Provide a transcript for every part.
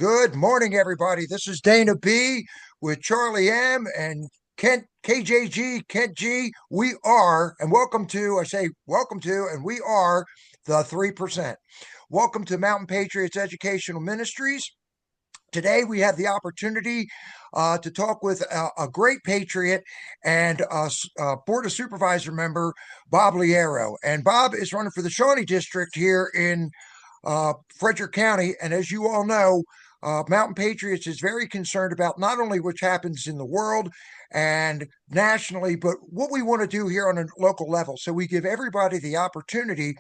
Good morning, everybody. This is Dana B with Charlie M and Kent KJG, Kent G. We are, and welcome to, I say welcome to, and we are the 3%. Welcome to Mountain Patriots Educational Ministries. Today, we have the opportunity to talk with a great patriot and a Board of Supervisor member, Bob Liero. And Bob is running for the Shawnee District here in Frederick County. And as you all know, Mountain Patriots is very concerned about not only what happens in the world and nationally, but what we want to do here on a local level. So we give everybody the opportunity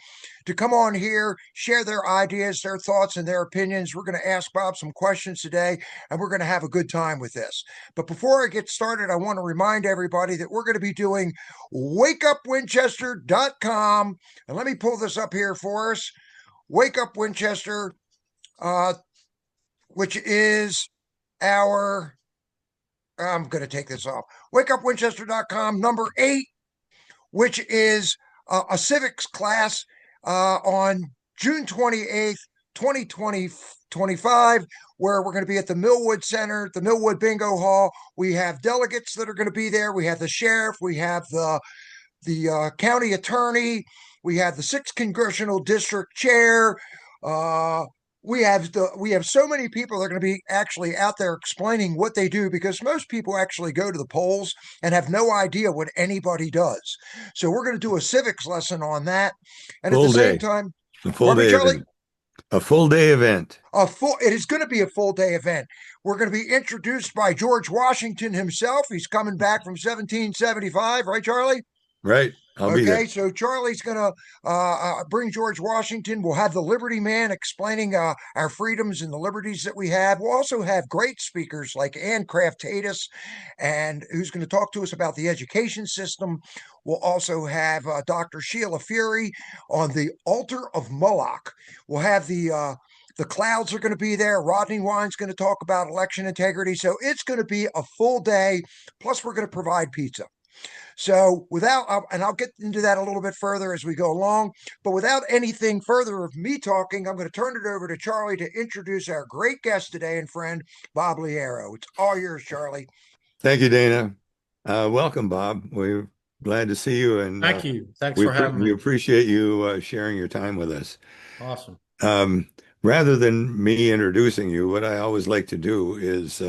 to come on here, share their ideas, their thoughts, and their opinions. We're going to ask Bob some questions today, and we're going to have a good time with this. But before I get started, I want to remind everybody that we're going to be doing wakeupwinchester.com. And let me pull this up here for us. Wake Up Winchester, which is our, I'm going to take this off, wakeupwinchester.com, number 8, which is a civics class on June 28th, 2025, where we're going to be at the Millwood Center, the Millwood Bingo Hall. We have delegates that are going to be there. We have the sheriff. We have the county attorney. We have the 6th Congressional District Chair. We have so many people that are going to be actually out there explaining what they do, because most people actually go to the polls and have no idea what anybody does. So we're going to do a civics lesson on that. And full at the day. same time, A full day event. A full day event. It is going to be a full day event. We're going to be introduced by George Washington himself. He's coming back from 1775, right, Charlie? Right. I'll be there. Okay, so Charlie's going to bring George Washington. We'll have the Liberty Man explaining our freedoms and the liberties that we have. We'll also have great speakers like Ann Craftatus, and who's going to talk to us about the education system. We'll also have Dr. Sheila Fury on the altar of Moloch. We'll have the Clouds are going to be there. Rodney Wine's going to talk about election integrity. So it's going to be a full day. Plus, we're going to provide pizza. So and I'll get into that a little bit further as we go along, but without anything further of me talking, I'm going to turn it over to Charlie to introduce our great guest today and friend, Bob Liero. It's all yours, Charlie. Thank you, Dana. Welcome, Bob. We're glad to see you. And thank you. Thanks for having me. We appreciate you sharing your time with us. Awesome. Rather than me introducing you, what I always like to do is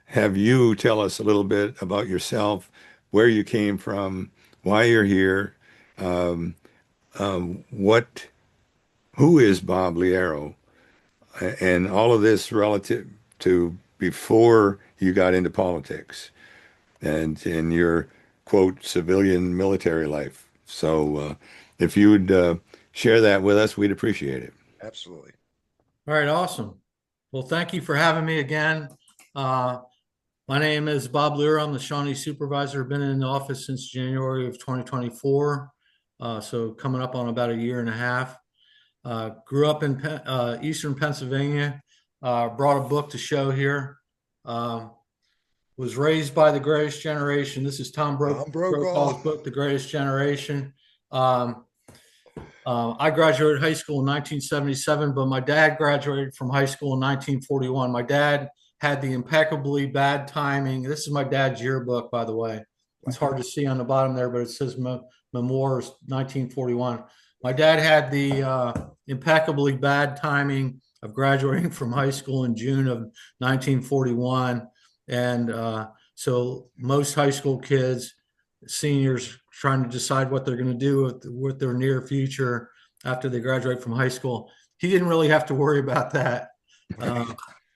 have you tell us a little bit about yourself, where you came from, why you're here, who is Bob Liero, and all of this relative to before you got into politics and in your, quote, civilian military life. So if you would share that with us, we'd appreciate it. Absolutely. All right, awesome. Well, thank you for having me again. My name is Bob Liero. I'm the Shawnee Supervisor. I've been in the office since January of 2024, so coming up on about a year and a half. Grew up in Eastern Pennsylvania, brought a book to show here. Was raised by the greatest generation. This is Tom Brokaw's book, The Greatest Generation. I graduated high school in 1977, but my dad graduated from high school in 1941. My dad had the impeccably bad timing. This is my dad's yearbook, by the way. It's hard to see on the bottom there, but it says Memoirs 1941. My dad had the impeccably bad timing of graduating from high school in June of 1941. And so most high school kids, seniors, trying to decide what they're going to do with their near future after they graduate from high school. He didn't really have to worry about that.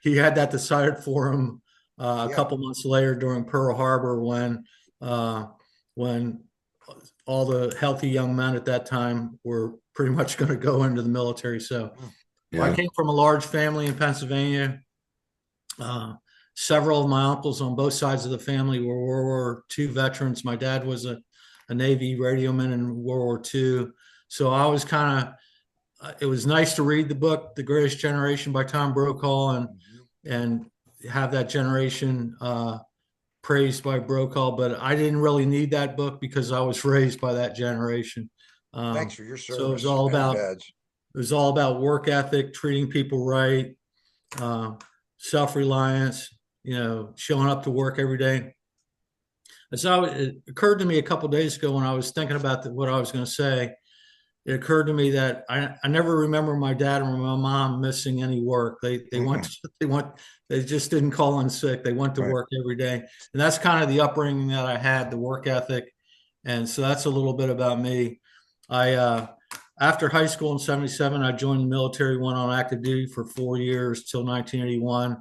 He had that decided for him a couple months later during Pearl Harbor when all the healthy young men at that time were pretty much going to go into the military. So I came from a large family in Pennsylvania. Several of my uncles on both sides of the family were World War II veterans. My dad was a Navy radioman in World War II. So I was it was nice to read the book, The Greatest Generation by Tom Brokaw, and have that generation praised by Brokaw. But I didn't really need that book because I was raised by that generation. Thanks for your service. So it was all about work ethic, treating people right, self-reliance, showing up to work every day. And so it occurred to me a couple of days ago when I was thinking about what I was going to say. It occurred to me that I never remember my dad or my mom missing any work. They they just didn't call in sick. They went to Right. work every day, and that's kind of the upbringing that I had, the work ethic, and so that's a little bit about me. I After high school in '77, I joined the military, went on active duty for 4 years till 1981.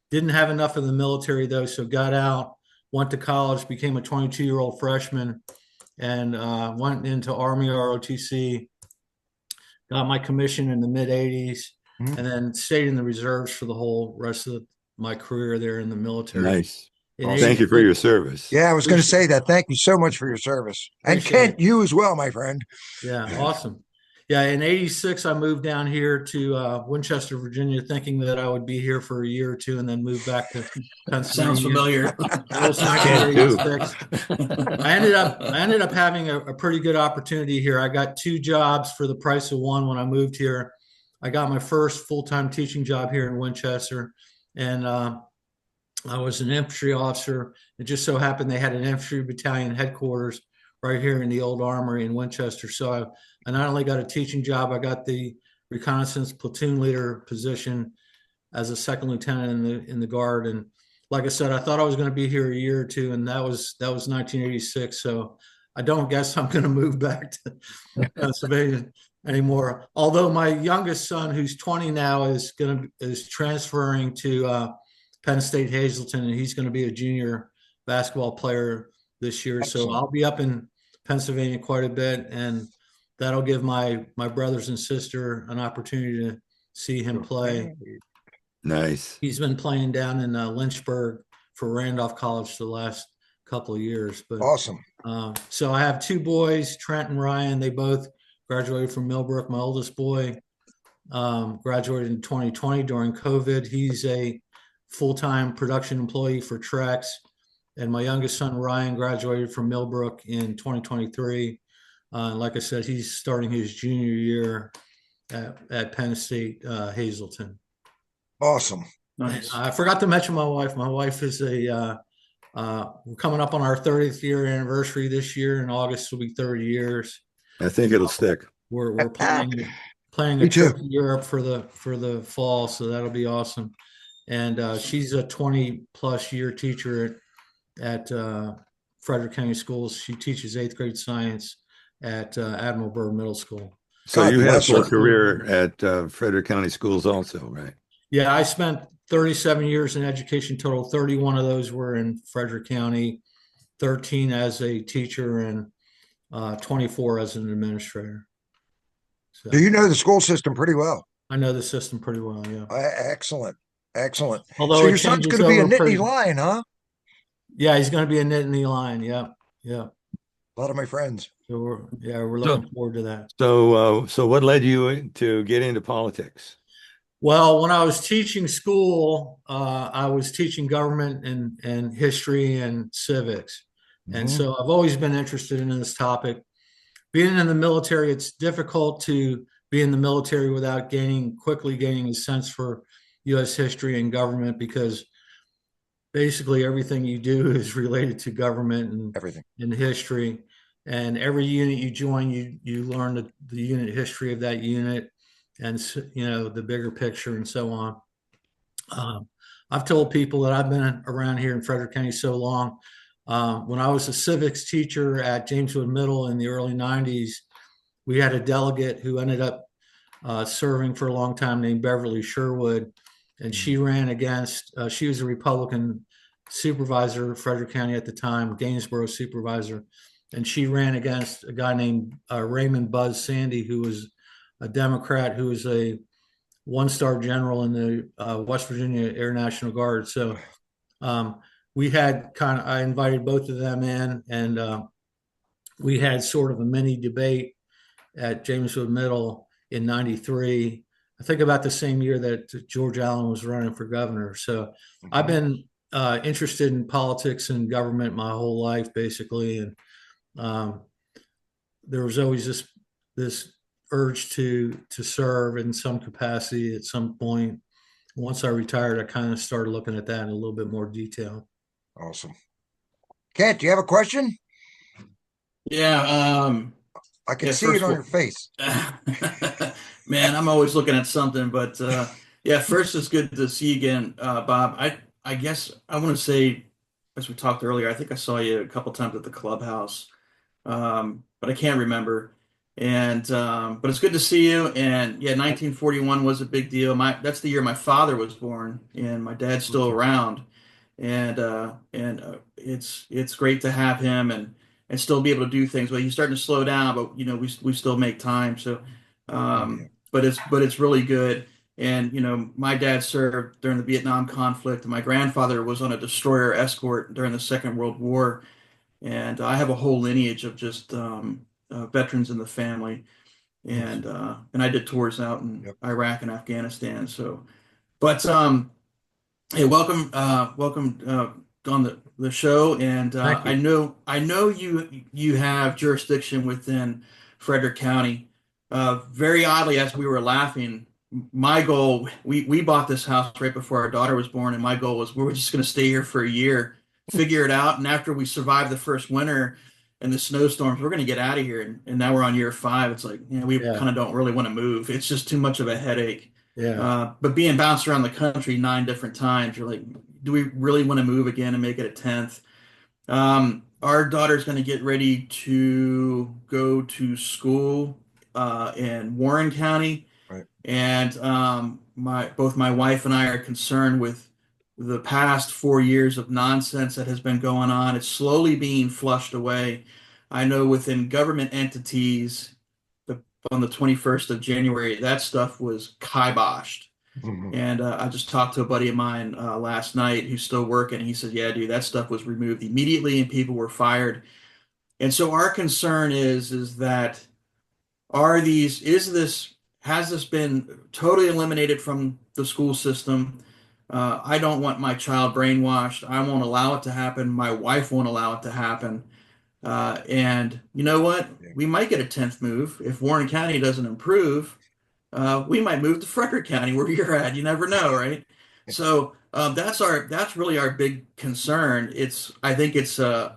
Didn't have enough of the military though, so got out, went to college, became a 22-year-old freshman, and went into Army ROTC, got my commission in the mid 80s, Mhm. and then stayed in the reserves for the whole rest of my career there in the military. Nice. In Awesome. Thank you for 86 your service. Yeah, I was going to say Appreciate that. Thank you so much for your service. And Appreciate Kent, it. you as well, my friend. Yeah, awesome. Yeah, in '86, I moved down here to Winchester, Virginia, thinking that I would be here for a year or two and then move back to Pennsylvania. Sounds familiar. That was Kent, too. 1986. I ended up having a pretty good opportunity here. I got 2 jobs for the price of one when I moved here. I got my first full-time teaching job here in Winchester, and I was an infantry officer. It just so happened they had an infantry battalion headquarters right here in the old armory in Winchester. So I not only got a teaching job, I got the reconnaissance platoon leader position as a second lieutenant in the guard. And like I said, I thought I was going to be here a year or two, and that was 1986. So I don't guess I'm going to move back to Pennsylvania anymore. Although my youngest son, who's 20 now, is transferring to Penn State Hazleton, and he's going to be a junior basketball player this year. Excellent. So I'll be up in Pennsylvania quite a bit, and that'll give my brothers and sister an opportunity to see him play. Nice. He's been playing down in Lynchburg for Randolph College the last couple of years. But Awesome. so I have 2 boys, Trent and Ryan. They both graduated from Millbrook. My oldest boy graduated in 2020 during COVID. He's a full-time production employee for Trex. And my youngest son, Ryan, graduated from Millbrook in 2023. Like I said, he's starting his junior year at Penn State Hazleton. Awesome. Nice. I forgot to mention my wife. My wife is we're coming up on our 30th year anniversary this year. In August will be 30 years. I think it'll stick. We're planning Me a trip too. to Europe for the fall, so that'll be awesome. And she's a 20+ year teacher at Frederick County Schools. She teaches 8th grade science at Admiral Byrd Middle School. So God you had bless a full her. career at Frederick County Schools also, right? Yeah, I spent 37 years in education total. 31 of those were in Frederick County, 13 as a teacher, and 24 as an administrator. So Do you know the school system pretty well? I know the system pretty well, yeah. Excellent. Excellent. Although So it your son's changes going to be a over Nittany pretty- Lion, huh? Yeah, he's going to be a Nittany Lion. Yeah, yeah. A lot of my friends. So we're looking forward to that. So what led you to get into politics? Well, when I was teaching school, I was teaching government and history and civics. And Mhm. so I've always been interested in this topic. Being in the military, it's difficult to be in the military without quickly gaining a sense for U.S. history and government, because basically everything you do is related to government and Everything. history. And every unit you join, you learn the unit history of that unit, and the bigger picture and so on. I've told people that I've been around here in Frederick County so long. When I was a civics teacher at Jameswood Middle in the early 90s, we had a delegate who ended up serving for a long time named Beverly Sherwood, and she ran against, she was a Republican supervisor of Frederick County at the time, Gainesboro supervisor, and she ran against a guy named Raymond Buzz Sandy, who was a Democrat, who was a 1-star general in the West Virginia Air National Guard. So we had I invited both of them in, and we had sort of a mini debate at Jameswood Middle in '93. I think about the same year that George Allen was running for governor. So I've been interested in politics and government my whole life, basically. And there was always this urge to serve in some capacity at some point. once I retired, I kind of started looking at that in a little bit more detail. Awesome. Kent, do you have a question? Yeah, I can yeah, see it first on of your face. all, man, I'm always looking at something, but yeah, first it's good to see you again, Bob. I guess I want to say, as we talked earlier, I think I saw you a couple times at the clubhouse, but I can't remember. And but it's good to see you. And yeah, 1941 was a big deal. That's the year my father was born, and my dad's still around. And it's great to have him and still be able to do things. Well, he's starting to slow down, but we still make time. So, Oh, yeah. but it's really good. And my dad served during the Vietnam conflict, and my grandfather was on a destroyer escort during the Second World War. And I have a whole lineage of just veterans in the family, and I did tours out in Yep. Iraq and Afghanistan. So, but hey, welcome on the show, and Thank I you. know you have jurisdiction within Frederick County. Very oddly, as we were laughing, my goal we bought this house right before our daughter was born, and my goal was we were just going to stay here for a year, figure it out, and after we survived the first winter and the snowstorms, we're going to get out of here. And now we're on year 5. It's like, we Yeah, kind of don't really want to move. It's just too much of a headache. yeah. But being bounced around the country 9 different times, you're like, do we really want to move again and make it a 10th? Our daughter's going to get ready to go to school in Warren County, Right. and both my wife and I are concerned with the past 4 years of nonsense that has been going on. It's slowly being flushed away. I know within government entities, on the 21st of January, that stuff was kiboshed. Mhm. And I just talked to a buddy of mine last night who's still working. And he said, "Yeah, dude, that stuff was removed immediately, and people were fired." And so our concern is that are these is this has this been totally eliminated from the school system? I don't want my child brainwashed. I won't allow it to happen. My wife won't allow it to happen. And you know what? Yeah. We might get a 10th move if Warren County doesn't improve. We might move to Frederick County where you're at. You never know, right? So that's really our big concern. I think it's a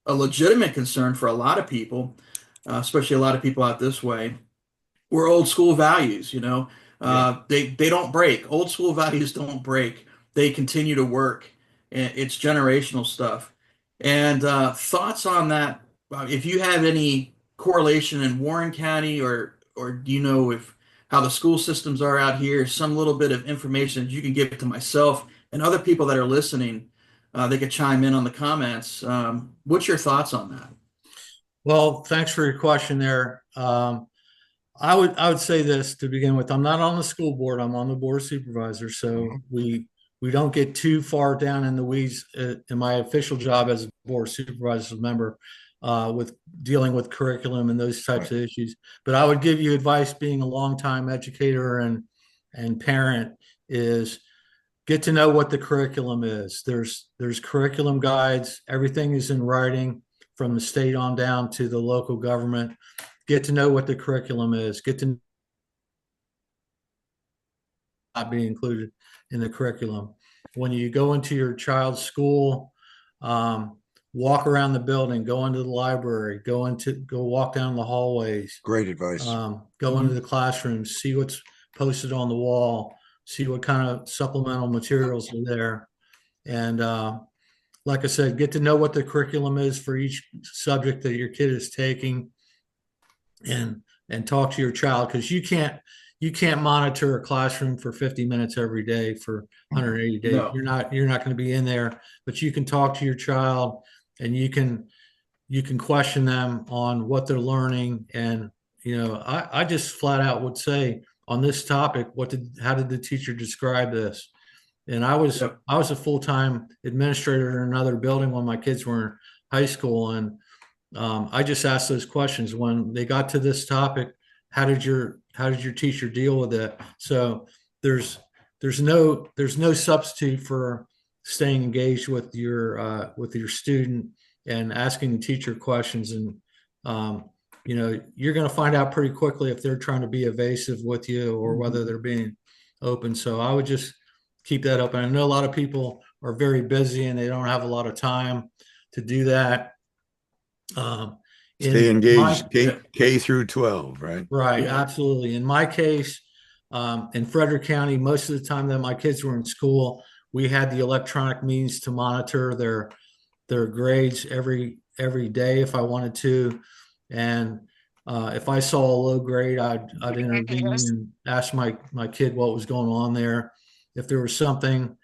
legitimate concern for a lot of people, especially a lot of people out this way. We're old school values, Yeah. They don't break. Old school values don't break. They continue to work. And it's generational stuff. And thoughts on that? If you have any correlation in Warren County, or do you know if how the school systems are out here? Some little bit of information that you can give to myself and other people that are listening. They could chime in on the comments. What's your thoughts on that? Well, thanks for your question there. I would say this to begin with. I'm not on the school board. I'm on the board of supervisors, so Mhm. we don't get too far down in the weeds in my official job as a board of supervisors member with dealing with curriculum and those types Right. of issues. But I would give you advice, being a longtime educator and parent, is get to know what the curriculum is. There's curriculum guides. Everything is in writing from the state on down to the local government. Get to know what the curriculum is. Get to not be included in the curriculum. When you go into your child's school, um, walk around the building, go into the library, go walk down the hallways, Great advice. go into the classrooms, see what's posted on the wall, see what kind of supplemental materials are there, and like I said, get to know what the curriculum is for each subject that your kid is taking, and talk to your child, because you can't monitor a classroom for 50 minutes every day for 180 days. No. You're not going to be in there, but you can talk to your child, and you can question them on what they're learning. And I just flat out would say on this topic, how did the teacher describe this? And I was Yep. I was a full-time administrator in another building when my kids were in high school, and I just asked those questions when they got to this topic. How did your teacher deal with it? So there's there's no substitute for staying engaged with your student and asking the teacher questions. And you're going to find out pretty quickly if they're trying to be evasive with you or whether they're being open. So I would just keep that open. I know a lot of people are very busy and they don't have a lot of time to do that. Stay In my engaged, K through 12, right? Right, Yeah. absolutely. In my case, in Frederick County, most of the time that my kids were in school, we had the electronic means to monitor their grades every day if I wanted to, and if I saw a low grade, I'd intervene and ask my kid what was going on there. If there was something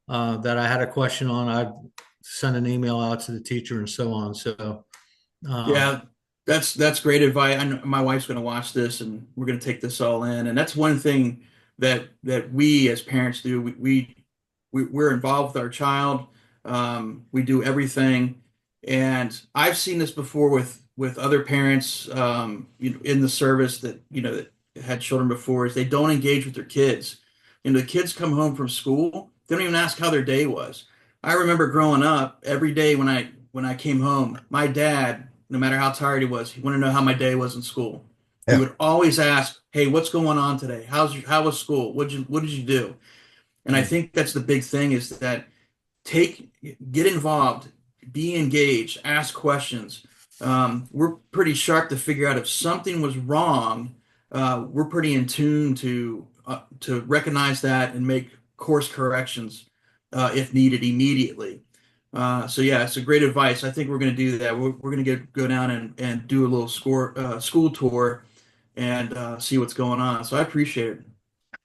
that I had a question on, I'd send an email out to the teacher and so on. So, um, Yeah, that's great advice. I know my wife's going to watch this, and we're going to take this all in. And that's one thing that we as parents do. We're involved with our child. We do everything, and I've seen this before with other parents, in the service that that had children before. Is they don't engage with their kids. The kids come home from school, they don't even ask how their day was. I remember growing up, every day when I came home, my dad, no matter how tired he was, he wanted to know how my day was in school. He Yeah. would always ask, "Hey, what's going on today? How was school? What did you do?" And I think that's the big thing, is that get involved, be engaged, ask questions. We're pretty sharp to figure out if something was wrong. We're pretty in tune to recognize that and make course corrections if needed immediately. So yeah, it's a great advice. I think we're going to do that. We're going to go down and do a little school tour and see what's going on. So I appreciate it.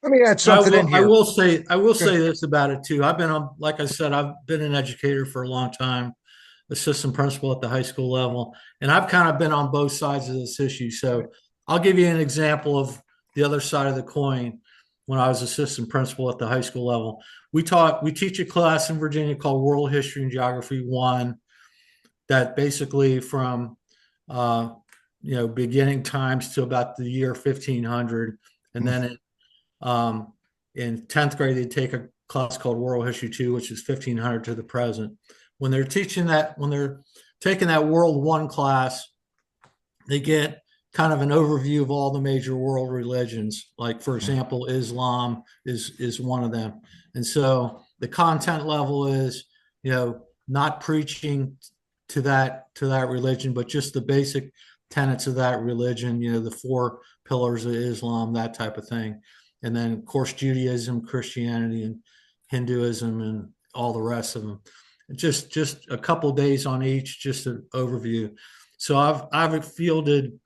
Let me add something in I here. will say Good. this about it too. I've been on, like I said, I've been an educator for a long time, assistant principal at the high school level, and I've kind of been on both sides of this issue. So I'll give you an example of the other side of the coin. When I was assistant principal at the high school level, we teach a class in Virginia called World History and Geography 1, that basically from uh, beginning times to about the year 1500, and then in 10th grade, they take a class called World History 2, which is 1500 to the present. When they're taking that World 1 class, they get kind of an overview of all the major world religions. Like, for example, Islam is one of them. And so the content level is, not preaching to that religion, but just the basic tenets of that religion, the 4 pillars of Islam, that type of thing. And then, of course, Judaism, Christianity, and Hinduism, and all the rest of them. Just a couple days on each, just an overview. So I've fielded,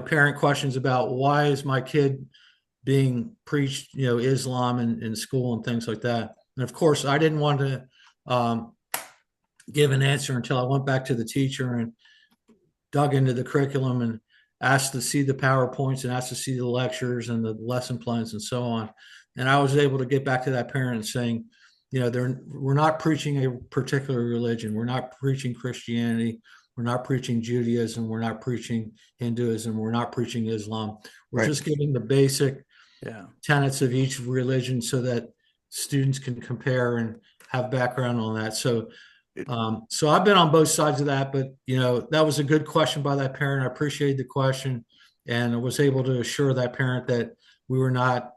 parent questions about, why is my kid being preached, Islam in school and things like that. And of course, I didn't want to give an answer until I went back to the teacher and dug into the curriculum and asked to see the PowerPoints and asked to see the lectures and the lesson plans and so on. And I was able to get back to that parent saying, we're not preaching a particular religion. We're not preaching Christianity. We're not preaching Judaism. We're not preaching Hinduism. We're not preaching Islam. We're just giving the basic tenets of each religion so that students can compare and have background on that. So I've been on both sides of that, but that was a good question by that parent. I appreciated the question, and I was able to assure that parent that we were not,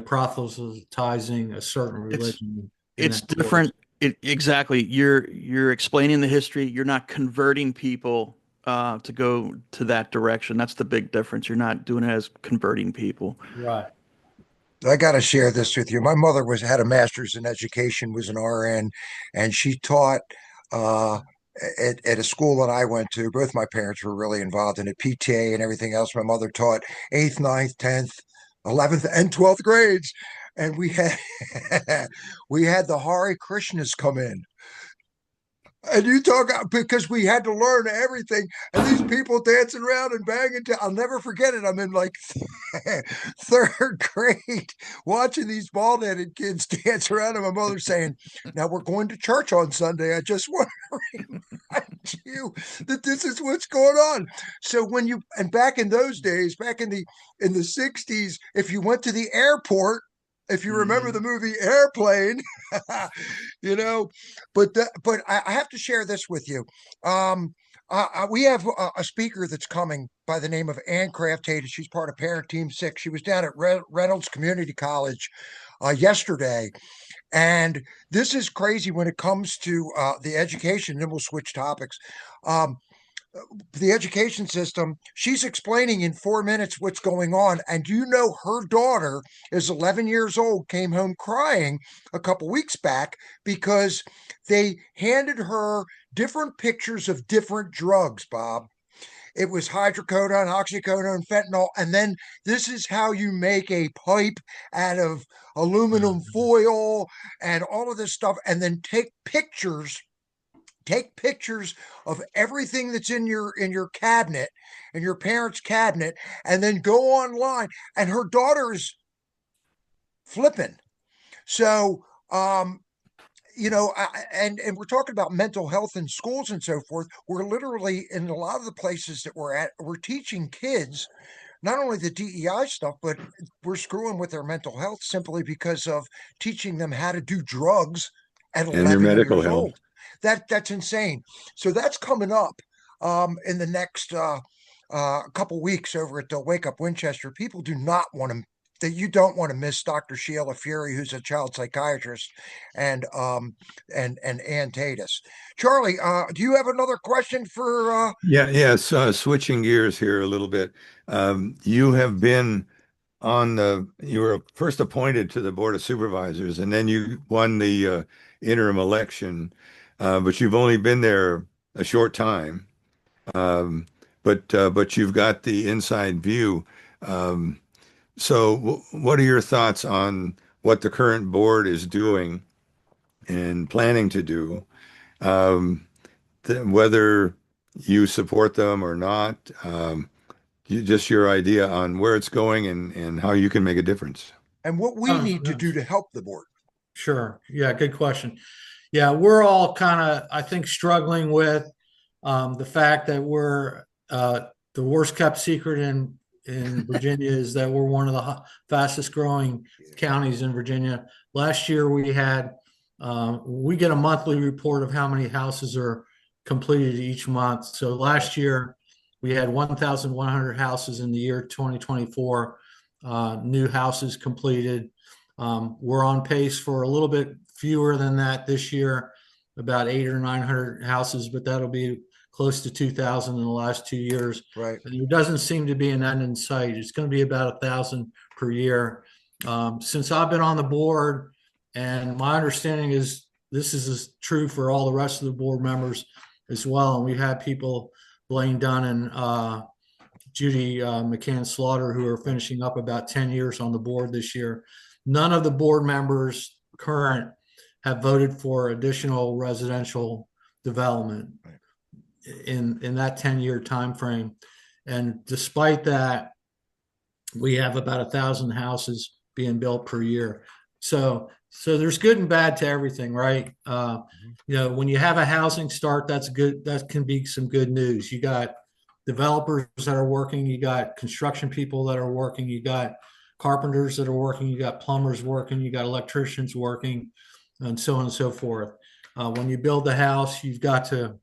proselytizing a certain religion. It's different. Exactly. You're explaining the history. You're not converting people to go to that direction. That's the big difference. You're not doing it as converting people. Right. I got to share this with you. My mother had a master's in education, was an RN, and she taught uh, at a school that I went to. Both my parents were really involved in it, PTA and everything else. My mother taught 8th, 9th, 10th, 11th, and 12th grades, and we had we had the Hare Krishnas come in. And you talk because we had to learn everything, and these people dancing around and banging. I'll never forget it. I'm in like 3rd grade watching these bald-headed kids dance around, and my mother saying, "Now we're going to church on Sunday. I just want to remind you that this is what's going on." So back in those days, back in the 60s, if you went to the airport, if you remember the movie Airplane, but I have to share this with you. We have a speaker that's coming by the name of Ann Craftatus. She's part of Parent Team 6. She was down at Reynolds Community College yesterday. And this is crazy when it comes to the education. Then we'll switch topics. The education system, she's explaining in 4 minutes what's going on. And you know, her daughter is 11 years old, came home crying a couple weeks back because they handed her different pictures of different drugs, Bob. It was hydrocodone, oxycodone, fentanyl, and then this is how you make a pipe out of aluminum foil and all of this stuff, and then take pictures of everything that's in your cabinet, in your parents' cabinet, and then go online. And her daughter is flipping. So you know, and we're talking about mental health in schools and so forth. We're literally, in a lot of the places that we're at, we're teaching kids not only the DEI stuff, but we're screwing with their mental health simply because of teaching them how to do drugs at And their 11 medical years health. old. That's insane. So that's coming up in the next couple weeks over at the Wake Up Winchester. People do not want to. That you don't want to miss Dr. Sheila Fury, who's a child psychiatrist, and Ann Tatus. Charlie, do you have another question for? Yes. Switching gears here a little bit. You have been you were first appointed to the Board of Supervisors, and then you won the interim election, but you've only been there a short time. But you've got the inside view. So what are your thoughts on what the current board is doing and planning to do? Whether you support them or not, just your idea on where it's going and how you can make a difference. And what we need to do to help the board. Sure. Yeah, good question. Yeah, we're all kind of, I think, struggling with the fact that we're the worst kept secret in Virginia is that we're one of the fastest growing counties in Virginia. Last year we had we get a monthly report of how many houses are completed each month. So last year we had 1,100 houses in the year 2024, new houses completed. We're on pace for a little bit fewer than that this year, about 800 or 900 houses, but that'll be close to 2,000 in the last 2 years. Right. And there doesn't seem to be an end in sight. It's going to be about 1,000 per year. Since I've been on the board, and my understanding is this is true for all the rest of the board members as well. And we've had people, Blaine Dunn and Judy McCann Slaughter, who are finishing up about 10 years on the board this year. None of the board members current have voted for additional residential development in that 10-year time frame. And despite that, we have about 1,000 houses being built per year. So there's good and bad to everything, right? You know, when you have a housing start, that's good. That can be some good news. You got developers that are working, you got construction people that are working, you got carpenters that are working, you got plumbers working, you got electricians working, and so on and so forth. When you build the house, you've got to,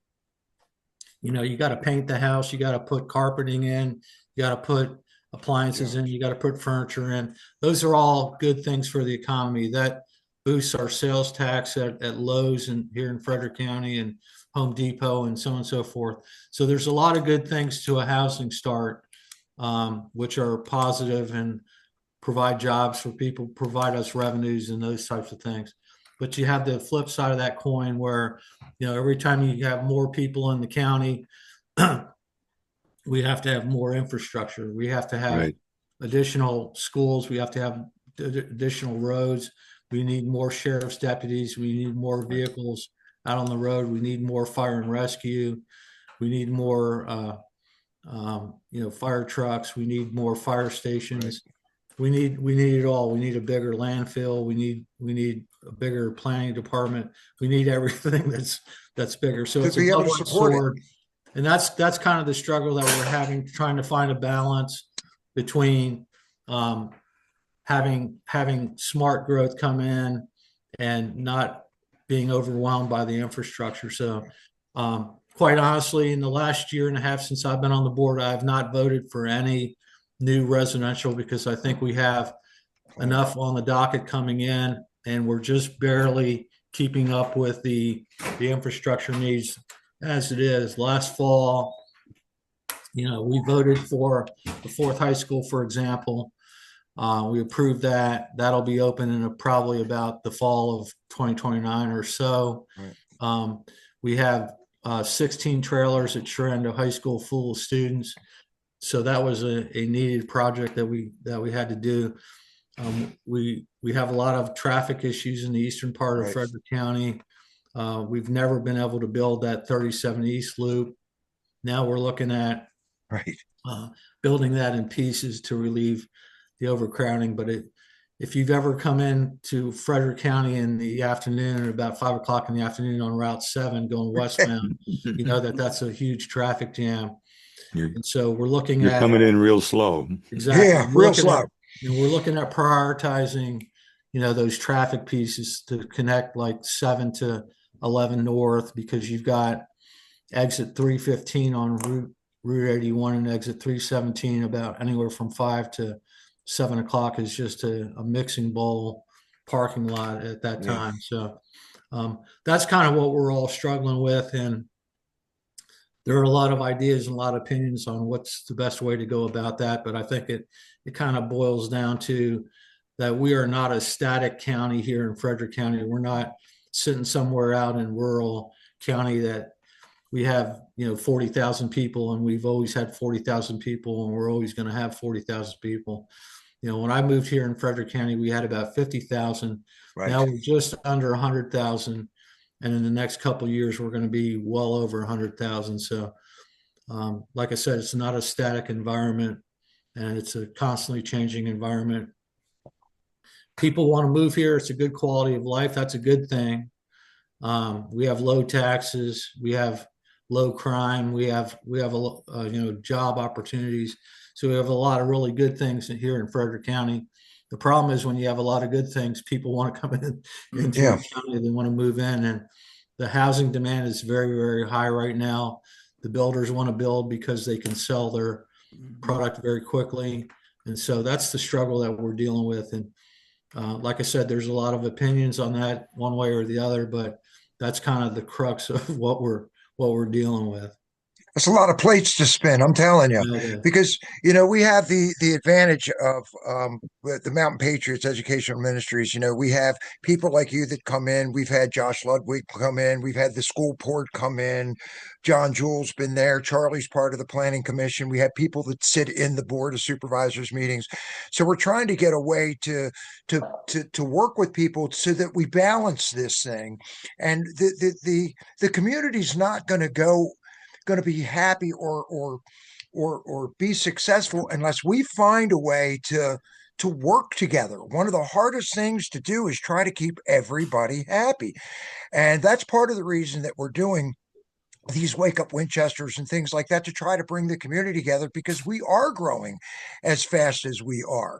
you know, you got to paint the house, you got to put carpeting in, you got to put appliances in, you got to put furniture in. Those are all good things for the economy. That boosts our sales tax at Lowe's and here in Frederick County and Home Depot and so on and so forth. So there's a lot of good things to a housing start, which are positive and provide jobs for people, provide us revenues and those types of things. But you have the flip side of that coin where, you know, every time you have more people in the county, we have to have more infrastructure. We have to have additional schools. We have to have additional roads. We need more sheriff's deputies. We need more vehicles out on the road. We need more fire and rescue. We need more, you know, fire trucks. We need more fire stations. We need it all. We need a bigger landfill. We need a bigger planning department. We need everything that's bigger. So it's a double-edged sword. And that's kind of the struggle that we're having, trying to find a balance between having smart growth come in and not being overwhelmed by the infrastructure. So quite honestly, in the last year and a half since I've been on the board, I have not voted for any new residential because I think we have enough on the docket coming in, and we're just barely keeping up with the infrastructure needs as it is. Last fall, we voted for the fourth high school, for example. We approved that. That'll be open in probably about the fall of 2029 or so. Right. We have 16 trailers at Sherendo High School full of students. So that was a needed project that we had to do. We have a lot of traffic issues in the eastern part of Right. Frederick County. We've never been able to build that 37 East Loop. Now we're looking at Right. building that in pieces to relieve the overcrowding. But if you've ever come in to Frederick County in the afternoon, at about 5 o'clock in the afternoon on Route 7 going westbound, you know that's a huge traffic jam. And so we're looking You're at coming in real slow. exactly. Yeah, real slow. We're looking at prioritizing, those traffic pieces to connect like 7 to 11 north, because you've got exit 315 on Route 81 and exit 317 about anywhere from 5 to 7 o'clock is just a mixing bowl parking lot at that Yeah. time. So that's kind of what we're all struggling with. And there are a lot of ideas and a lot of opinions on what's the best way to go about that. But I think it kind of boils down to that we are not a static county here in Frederick County. We're not sitting somewhere out in rural county that we have, 40,000 people, and we've always had 40,000 people, and we're always going to have 40,000 people. When I moved here in Frederick County, we had about 50,000. Right. Now we're just under 100,000. And in the next couple of years, we're going to be well over 100,000. So, like I said, it's not a static environment, and it's a constantly changing environment. People want to move here. It's a good quality of life. That's a good thing. We have low taxes. We have low crime. We have job opportunities. So we have a lot of really good things here in Frederick County. The problem is when you have a lot of good things, people want to come into Yeah. the county. They want to move in, and the housing demand is very, very high right now. The builders want to build because they can sell their product very quickly. And so that's the struggle that we're dealing with. And like I said, there's a lot of opinions on that one way or the other, but that's kind of the crux of what we're dealing with. It's a lot of plates to spin, I'm telling you, Yeah. because we have the advantage of the Mountain Patriots Educational Ministries. We have people like you that come in. We've had Josh Ludwig come in. We've had the school port come in. John Jewell's been there. Charlie's part of the planning commission. We have people that sit in the board of supervisors meetings. So we're trying to get a way to work with people so that we balance this thing, and the community's not going to be happy or be successful unless we find a way to work together. One of the hardest things to do is try to keep everybody happy. And that's part of the reason that we're doing these Wake Up Winchesters and things like that, to try to bring the community together, because we are growing as fast as we are.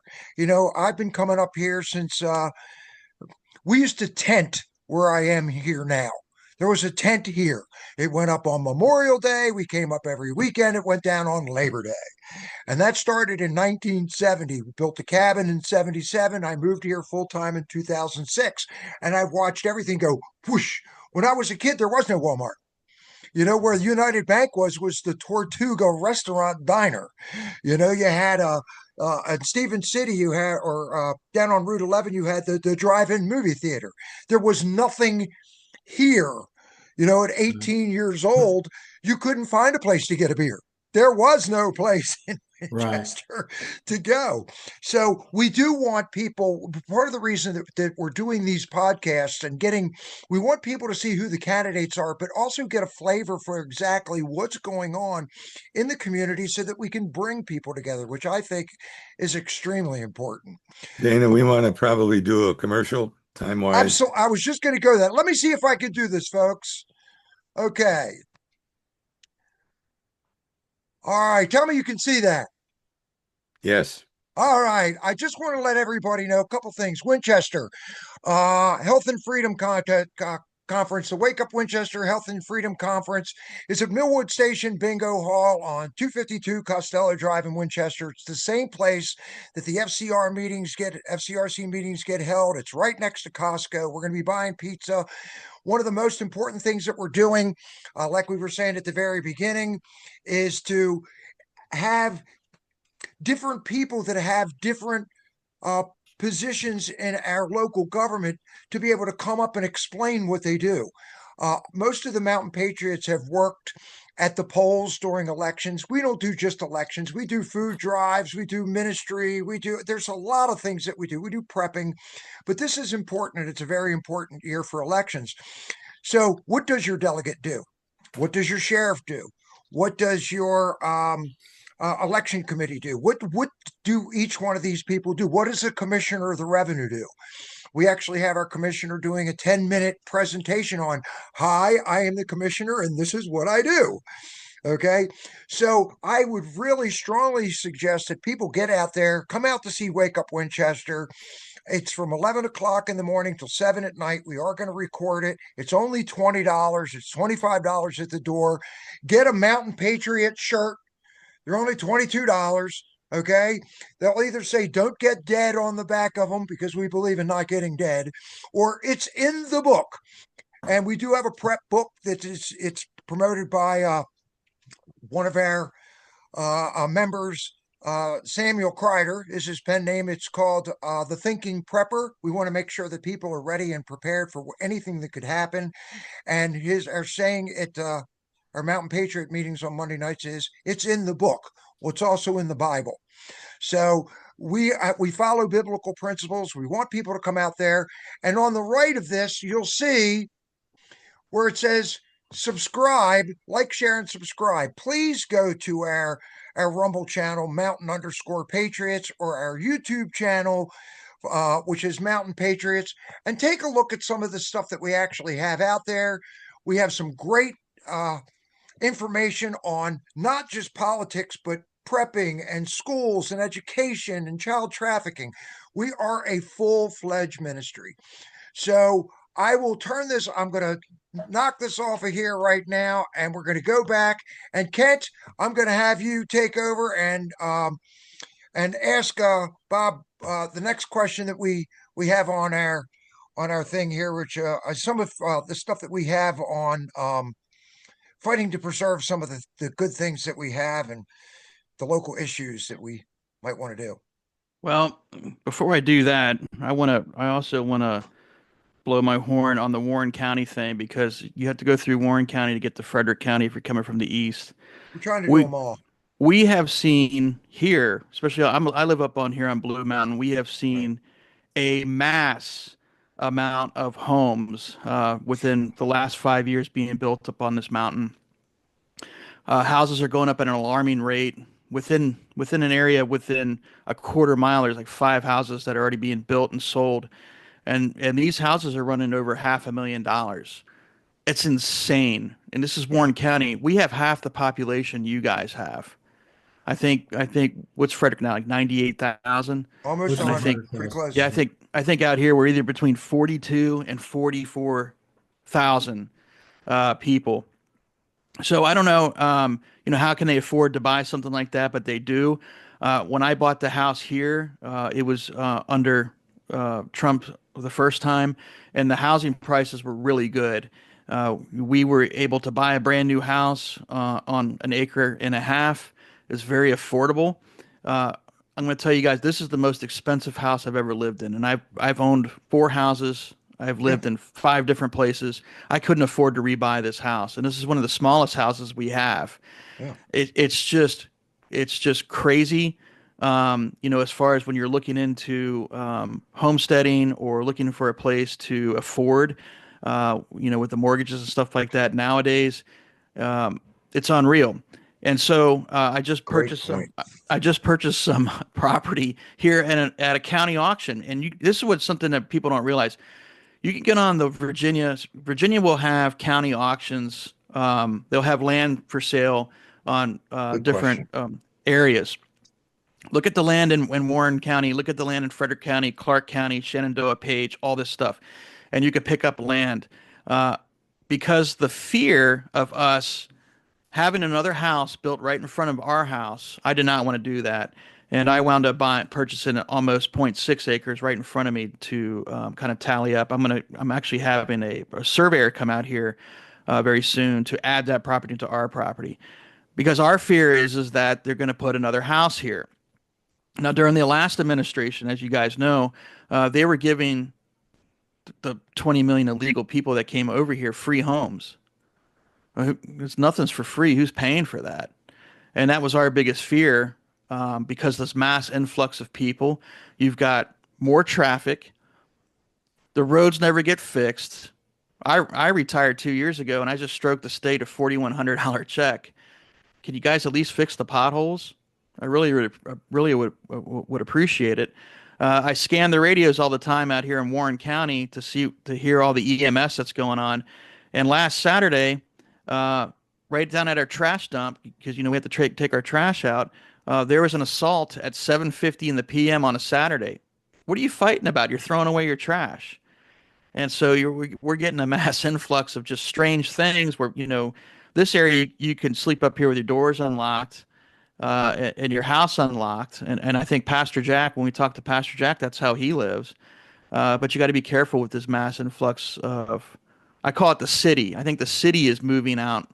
I've been coming up here since we used to tent where I am here now. There was a tent here. It went up on Memorial Day. We came up every weekend. It went down on Labor Day. And that started in 1970. We built a cabin in 77. I moved here full time in 2006. And I've watched everything go whoosh. When I was a kid, there was no Walmart. Where the United Bank was the Tortuga Restaurant Diner. You had at Stephen City, you had, or down on Route 11, you had the drive-in movie theater. There was nothing here. At 18 years old, you couldn't find a place to get a beer. There was no place in Winchester to go. So we do want people, part of the reason that we're doing these podcasts and we want people to see who the candidates are, but also get a flavor for exactly what's going on in the community so that we can bring people together, which I think is extremely important. Dana, we want to probably do a commercial time-wise. Absolutely. I was just going to go that. Let me see if I can do this, folks. Okay. All right. Tell me you can see that. Yes. All right. I just want to let everybody know a couple things. Winchester, Health and Freedom conference, the Wake Up Winchester Health and Freedom Conference, is at Millwood Station Bingo Hall on 252 Costello Drive in Winchester. It's the same place that the FCRC meetings get held. It's right next to Costco. We're going to be buying pizza. One of the most important things that we're doing, like we were saying at the very beginning, is to have different people that have different positions in our local government to be able to come up and explain what they do. Most of the Mountain Patriots have worked at the polls during elections. We don't do just elections. We do food drives. We do ministry. There's a lot of things that we do. We do prepping, but this is important, and it's a very important year for elections. So what does your delegate do? What does your sheriff do? What does your election committee do? What do each one of these people do? What does the commissioner of the revenue do? We actually have our commissioner doing a 10-minute presentation on, hi, I am the commissioner and this is what I do. Okay. So I would really strongly suggest that people get out there, come out to see Wake Up Winchester. It's from 11 o'clock in the morning till 7 at night. We are going to record it. It's only $20. It's $25 at the door. Get a Mountain Patriot shirt. They're only $22. Okay. They'll either say, don't get dead on the back of them because we believe in not getting dead, or it's in the book. And we do have a prep book it's promoted by one of our members, Samuel Kreider is his pen name. It's called The Thinking Prepper. We want to make sure that people are ready and prepared for anything that could happen. And our saying at our Mountain Patriot meetings on Monday nights is, it's in the book. Well, it's also in the Bible. So we follow biblical principles. We want people to come out there. And on the right of this, you'll see where it says subscribe, like, share, and subscribe. Please go to our Rumble channel, Mountain_Patriots, or our YouTube channel, which is Mountain Patriots, and take a look at some of the stuff that we actually have out there. We have some great information on not just politics, but prepping and schools and education and child trafficking. We are a full-fledged ministry. So I will turn this, I'm going to knock this off of here right now, and we're going to go back. And Kent, I'm going to have you take over and ask Bob the next question that we have on our thing here, which some of the stuff that we have on fighting to preserve some of the good things that we have and the local issues that we might want to do. Well, before I do that, I also want to blow my horn on the Warren County thing, because you have to go through Warren County to get to Frederick County if you're coming from the east. We're trying to do them all. We have seen here, especially I live up on here on Blue Mountain. We have seen a mass amount of homes within the last 5 years being built up on this mountain. Houses are going up at an alarming rate. Within an area within a quarter mile, there's like 5 houses that are already being built and sold, and these houses are running over $500,000. It's insane. And this is Warren County. We have half the population you guys have. I think what's Frederick now, like 98,000? Almost 100, pretty close. Yeah, I think out here we're either between 42 and 44,000 people. So I don't know, how can they afford to buy something like that? But they do. When I bought the house here, it was under Trump the first time, and the housing prices were really good. We were able to buy a brand new house on an acre and a half. It's very affordable. I'm going to tell you guys, this is the most expensive house I've ever lived in, and I've owned 4 houses. I've lived in 5 different places. I couldn't afford to rebuy this house, and this is one of the smallest houses we have. Yeah. It's just crazy. As far as when you're looking into homesteading or looking for a place to afford, with the mortgages and stuff like that nowadays, it's unreal. And so I just purchased some property here at a county auction, and this is what's something that people don't realize. You can get on the Virginia will have county auctions. They'll have land for sale on different areas. Look at the land in Warren County. Look at the land in Frederick County, Clark County, Shenandoah, Page, all this stuff. And you could pick up land. because the fear of us having another house built right in front of our house, I did not want to do that. And I wound up purchasing almost zero point 0.6 acres right in front of me to kind of tally up. I'm actually having a surveyor come out here very soon to add that property to our property because our fear is that they're going to put another house here. Now, during the last administration, as you guys know, they were giving the 20 million illegal people that came over here free homes. Nothing's for free. Who's paying for that? And that was our biggest fear because this mass influx of people, you've got more traffic. The roads never get fixed. I retired 2 years ago and I just stroked the state a $4,100 check. Can you guys at least fix the potholes? I really would appreciate it. I scan the radios all the time out here in Warren County to hear all the EMS that's going on. And last Saturday, right down at our trash dump, because we have to take our trash out, there was an assault at 7:50 in the PM on a Saturday. What are you fighting about? You're throwing away your trash. And so we're getting a mass influx of just strange things where, this area you can sleep up here with your doors unlocked, and your house unlocked. And I think Pastor Jack, when we talk to Pastor Jack, that's how he lives. But you got to be careful with this mass influx of, I call it the city. I think the city is moving out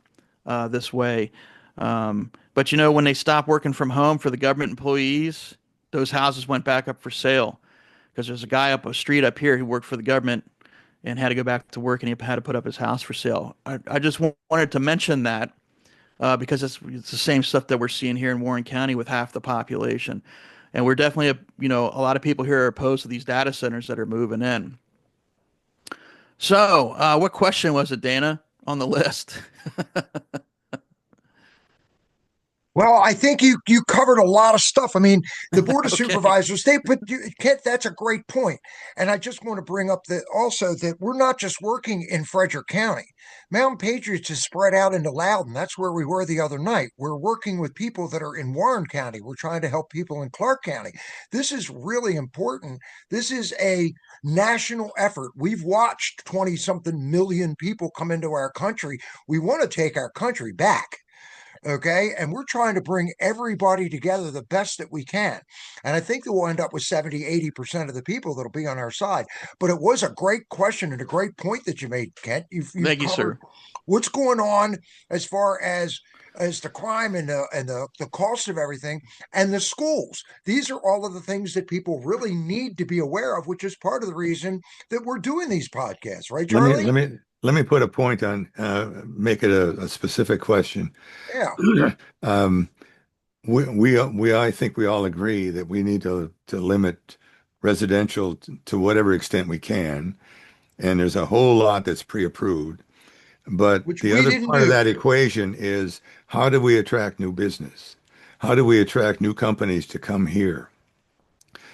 this way. But when they stopped working from home for the government employees, those houses went back up for sale because there's a guy up a street up here who worked for the government and had to go back to work and he had to put up his house for sale. I just wanted to mention that because it's the same stuff that we're seeing here in Warren County with half the population. And we're definitely, a lot of people here are opposed to these data centers that are moving in. So, what question was it, Dana, on the list? Well, I think you covered a lot of stuff. I mean, the Board of Okay. Supervisors, Kent, that's a great point. And I just want to bring up that we're not just working in Frederick County. Mountain Patriots is spread out into Loudoun. That's where we were the other night. We're working with people that are in Warren County. We're trying to help people in Clark County. This is really important. This is a national effort. We've watched 20-something million people come into our country. We want to take our country back. Okay. And we're trying to bring everybody together the best that we can. And I think that we'll end up with 70-80% of the people that'll be on our side. But it was a great question and a great point that you made, Kent. You've Thank you, sir. what's going on as far as the crime and the cost of everything and the schools. These are all of the things that people really need to be aware of, which is part of the reason that we're doing these podcasts, right, Charlie? Let me put a point on, make it a specific question. Yeah. I think we all agree that we need to limit residential to whatever extent we can. And there's a whole lot that's pre-approved. But Which the we other didn't part of do. that equation is how do we attract new business? How do we attract new companies to come here?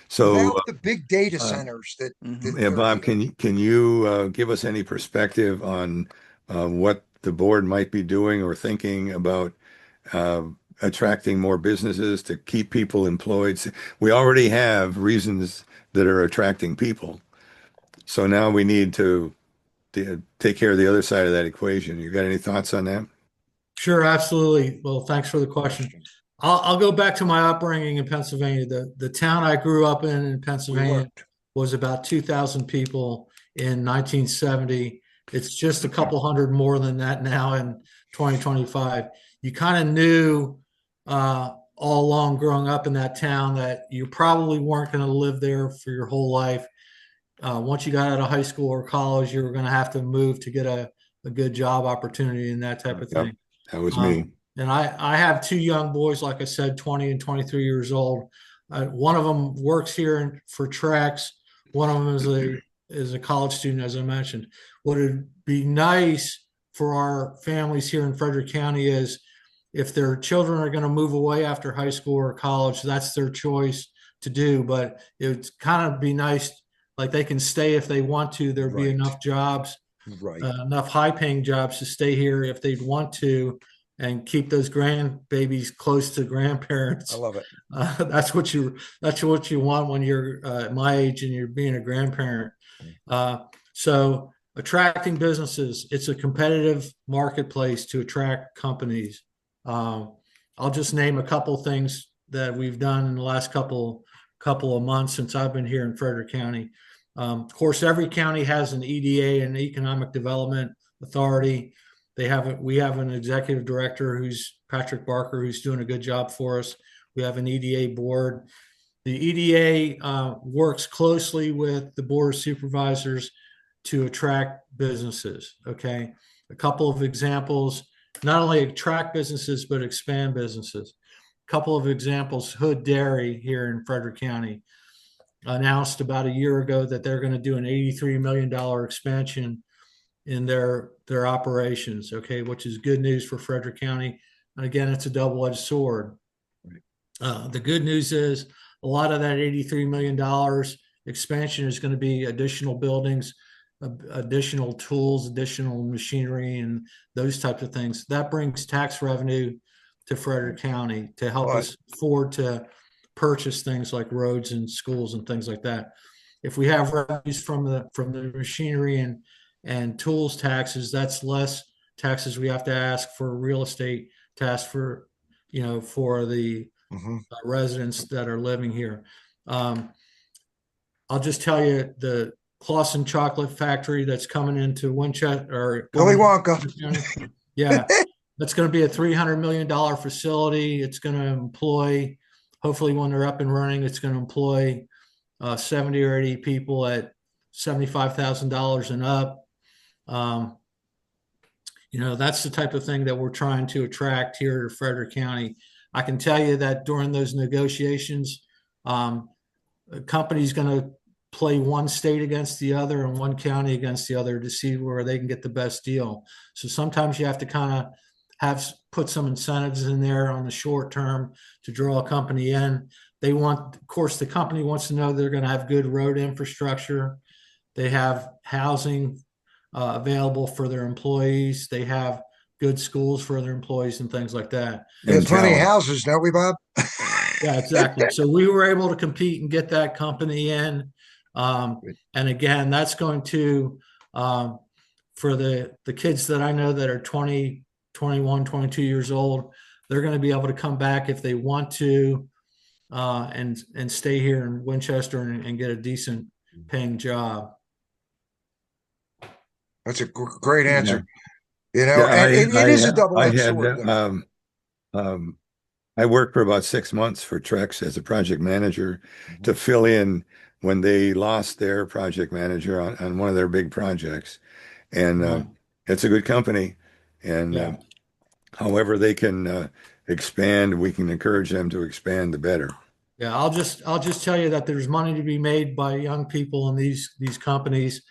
So, Without the big data centers that yeah, are Bob, here. can you give us any perspective on what the board might be doing or thinking about attracting more businesses to keep people employed? We already have reasons that are attracting people. So now we need to take care of the other side of that equation. You got any thoughts on that? Sure, absolutely. Well, thanks for the question. I'll go back to my upbringing in Pennsylvania. The town I grew up in We Pennsylvania worked. was about 2,000 people in 1970. It's just a couple hundred more than that now in 2025. You kind of knew all along growing up in that town that you probably weren't going to live there for your whole life. Once you got out of high school or college, you were going to have to move to get a good job opportunity and that type of Yep, thing. that was me. And I have two young boys, like I said, 20 and 23 years old. One of them works here for Trex. One of them is a college student, as I mentioned. What would be nice for our families here in Frederick County is if their children are going to move away after high school or college, that's their choice to do. But it would kind of be nice, like they can stay if they want to. There'd be Right. enough jobs, Right. enough high-paying jobs to stay here if they'd want to, and keep those grandbabies close to grandparents. I love it. That's what you want when you're my age and you're being a grandparent. So attracting businesses. It's a competitive marketplace to attract companies. I'll just name a couple things that we've done in the last couple of months since I've been here in Frederick County. Of course, every county has an EDA, an Economic Development Authority. We have an executive director who's Patrick Barker, who's doing a good job for us. We have an EDA board. The EDA works closely with the Board of Supervisors to attract businesses. Okay, a couple of examples: not only attract businesses but expand businesses. A couple of examples: Hood Dairy here in Frederick County announced about a year ago that they're going to do an $83 million expansion in their operations, okay, which is good news for Frederick County. And again, it's a double-edged sword. The good news is a lot of that $83 million expansion is going to be additional buildings, additional tools, additional machinery, and those types of things. That brings tax revenue to Frederick County to help us afford to purchase things like roads and schools and things like that. If we have revenues from the machinery and tools taxes, that's less taxes we have to ask for real estate tax for the residents that are living here. I'll just tell you, the Clausen Chocolate Factory that's coming into Winchester or Willy Wonka. Yeah, that's going to be a $300 million facility. It's going to employ, hopefully when they're up and running, it's going to employ 70 or 80 people at $75,000 and up. That's the type of thing that we're trying to attract here to Frederick County. I can tell you that during those negotiations, a company's going to play one state against the other and one county against the other to see where they can get the best deal. So sometimes you have to kind of put some incentives in there on the short term to draw a company in. Of course, the company wants to know they're going to have good road infrastructure. They have housing available for their employees. They have good schools for their employees and things like that. We have plenty of houses, don't we, Bob? Yeah, exactly. So we were able to compete and get that company in. And again, that's going to, for the kids that I know that are 20, 21, 22 years old, they're going to be able to come back if they want to and stay here in Winchester and get a decent paying job. That's a great answer. Yeah, it is a double-edged sword. I worked for about 6 months for Trex as a project manager to fill in when they lost their project manager on one of their big projects. And it's a good company. And however they can expand, we can encourage them to expand, the better. Yeah, I'll just tell you that there's money to be made by young people in these companies.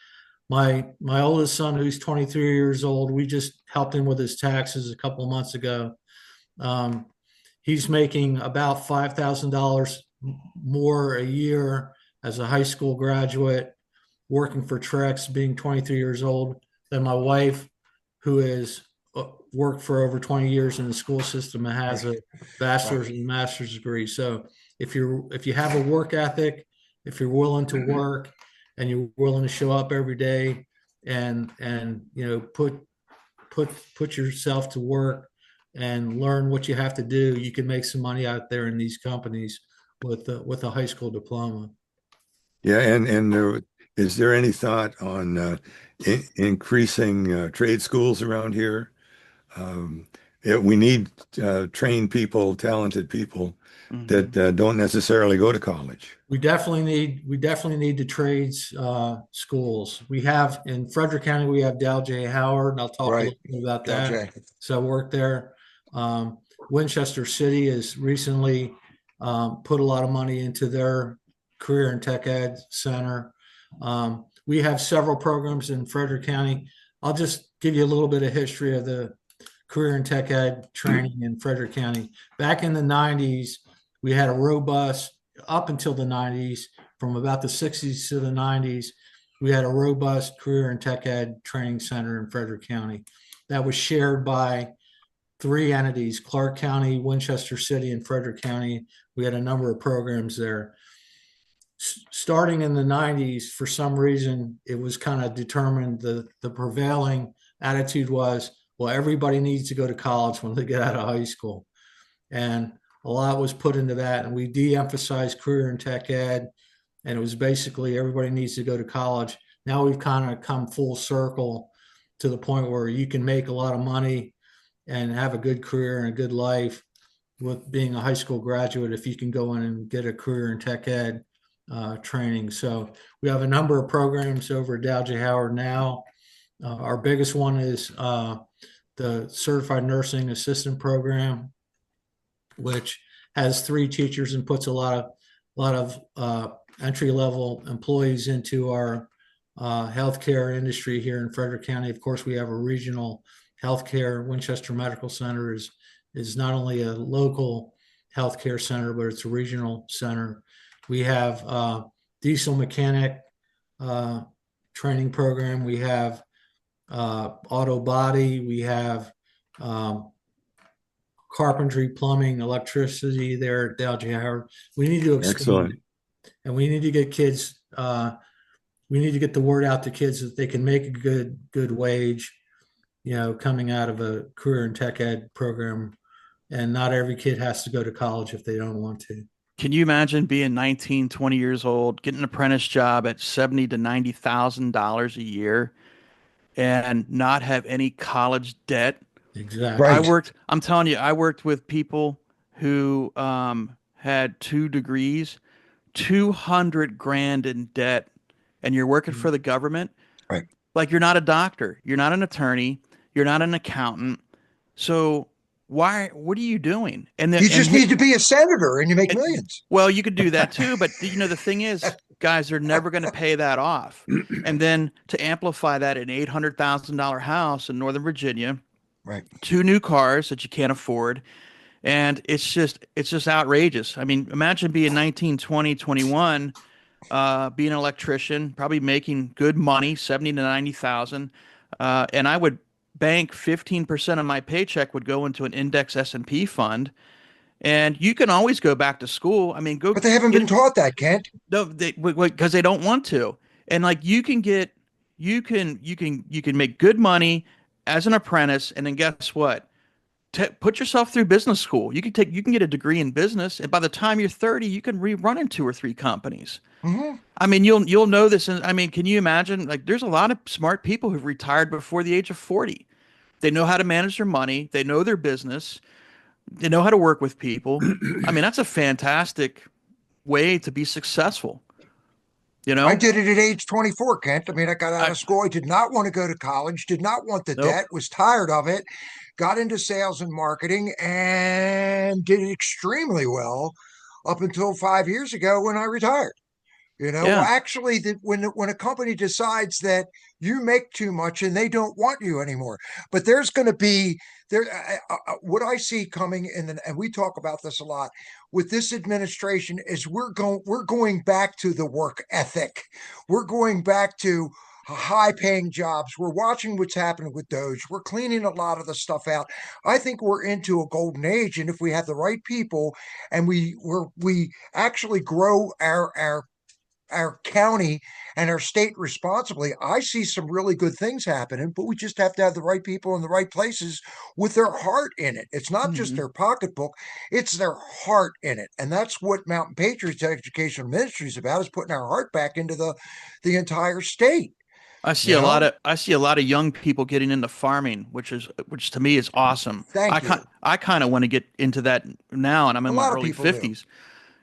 My oldest son, who's 23 years old, we just helped him with his taxes a couple of months ago. He's making about $5,000 more a year as a high school graduate, working for Trex, being 23 years old, than my wife, who has worked for over 20 years in the school system and has a bachelor's and master's degree. So if you have a work ethic, if you're willing to work and you're willing to show up every day and put yourself to work and learn what you have to do, you can make some money out there in these companies with a high school diploma. Yeah, and is there any thought on increasing trade schools around here? We need trained people, talented people that don't necessarily go to college. We definitely need the trades schools. We have in Frederick County, we have Dow J. Howard, and I'll talk a little bit about that. So I work there. Winchester City has recently put a lot of money into their career and tech ed center. We have several programs in Frederick County. I'll just give you a little bit of history of the career and tech ed training in Frederick County. Back in the 90s, we had a robust, up until the 90s, from about the 60s to the 90s, we had a robust career and tech ed training center in Frederick County that was shared by 3 entities: Clark County, Winchester City, and Frederick County. We had a number of programs there. starting in the 90s, for some reason, it was kind of determined the prevailing attitude was, well, everybody needs to go to college when they get out of high school. And a lot was put into that. And we de-emphasized career and tech ed. And it was basically everybody needs to go to college. Now we've kind of come full circle to the point where you can make a lot of money and have a good career and a good life with being a high school graduate if you can go in and get a career in tech ed training. So we have a number of programs over at Dow J. Howard now. Our biggest one is the Certified Nursing Assistant Program, which has 3 teachers and puts a lot of entry level employees into our healthcare industry here in Frederick County. Of course, we have a regional healthcare. Winchester Medical Center is not only a local healthcare center, but it's a regional center. We have diesel mechanic training program. We have auto body. We have carpentry, plumbing, electricity there at Dow J. Howard. We need to expand, Excellent. and we need to get kids. We need to get the word out to kids that they can make a good wage, coming out of a career and tech ed program. And not every kid has to go to college if they don't want to. Can you imagine being 19, 20 years old, getting an apprentice job at $70,000 to $90,000 a year and not have any college debt? Exactly. Right. I'm telling you, I worked with people who had 2 degrees, 200 grand in debt, and you're working for the government. Right. Like, you're not a doctor, you're not an attorney, you're not an accountant. So what are you doing? And then You just need to be a senator and you make millions. well, you could do that too, but the thing is, guys, they're never going to pay that off. And then to amplify that, an $800,000 house in Northern Virginia, Right. 2 new cars that you can't afford. And it's just outrageous. I mean, imagine being 19, 20, 21, being an electrician, probably making good money, 70 to 90,000. And I would bank 15% of my paycheck would go into an index S&P fund. And you can always go back to school. I mean, But they haven't been taught that, Kent. no, because they don't want to. And like, you can make good money as an apprentice, and then guess what? Put yourself through business school. You can get a degree in business, and by the time you're 30, you can run in 2 or 3 companies. Mm-hmm. I mean, you'll know this. And I mean, can you imagine? Like, there's a lot of smart people who've retired before the age of 40. They know how to manage their money. They know their business. They know how to work with people. I mean, that's a fantastic way to be successful. I did it at age 24, Kent. I mean, I got out of school. I did not want to go to college, did not want the Nope. debt, was tired of it, got into sales and marketing, and did extremely well up until 5 years ago when I retired. Well, Yeah. actually, when a company decides that you make too much and they don't want you anymore, but there's going to be what I see coming in, and we talk about this a lot with this administration, is we're going back to the work ethic. We're going back to high-paying jobs. We're watching what's happening with Doge. We're cleaning a lot of the stuff out. I think we're into a golden age, and if we have the right people and we actually grow our county and our state responsibly, I see some really good things happening, but we just have to have the right people in the right places with their heart in it. It's not just their pocketbook, it's their heart in it. And that's what Mountain Patriots Educational Ministry is about, is putting our heart back into the entire state. I see a lot of young people getting into farming, which to me is awesome. Thank you. I kind of want to get into that now, and I'm in my early 50s.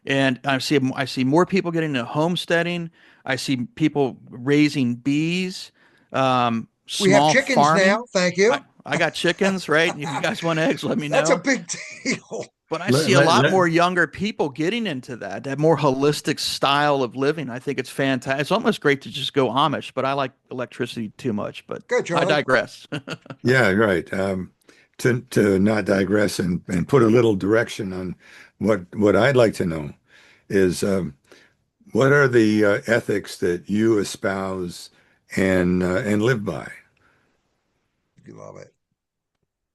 And I see more people getting into homesteading. I see people raising bees. Small We have chickens farming. now. Thank you. I got chickens, right? If you guys want eggs, let me know. That's a big deal. But I see a lot more younger people getting into that more holistic style of living. I think it's fantastic. It's almost great to just go Amish, but I like electricity too much. But Good, I digress. Yeah, right. To not digress and put a little direction on what I'd like to know is what are the ethics that you espouse and live by? You love it.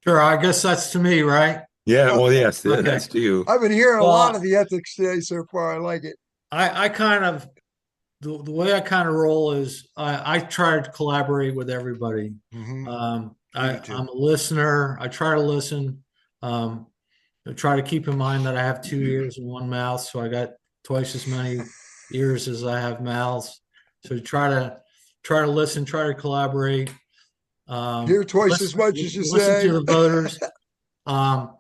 Sure, I guess that's to me, right? Yeah, well, yes, Okay. that's to you. I've been hearing a Well, lot of the ethics today so far. I like it. I kind of the way I kind of roll is I try to collaborate with everybody. Hmm. We do too. I'm a listener. I try to listen. I try to keep in mind that I have two ears and one mouth, so I got twice as many ears as I have mouths. So try to listen, try to collaborate. Hear twice as Listen, much as you listen say. to the voters. Um,